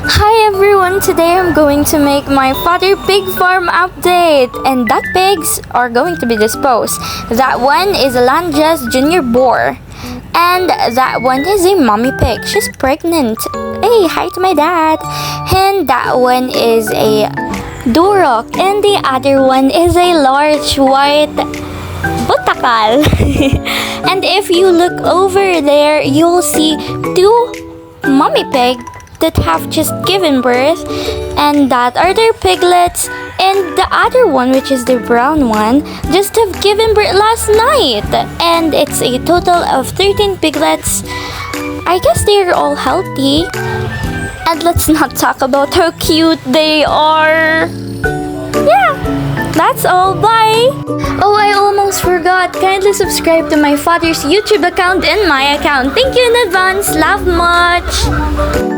Hi everyone, today I'm going to make my father pig farm update, and that pigs are going to be disposed. That one is a Lanjas junior boar, and that one is a mommy pig. She's pregnant. Hey, hi to my dad. And that one is a Durok, and the other one is a large white Utakal. And if you look over there, you'll see two mommy pig that have just given birth, and that are their piglets, and the other one, which is the brown one, just have given birth last night, and it's a total of 13 piglets. I guess they're all healthy, and let's not talk about how cute they are. Yeah, that's all. Bye. Oh, I almost forgot. Kindly subscribe to my father's YouTube account and my account. Thank you in advance. Love much.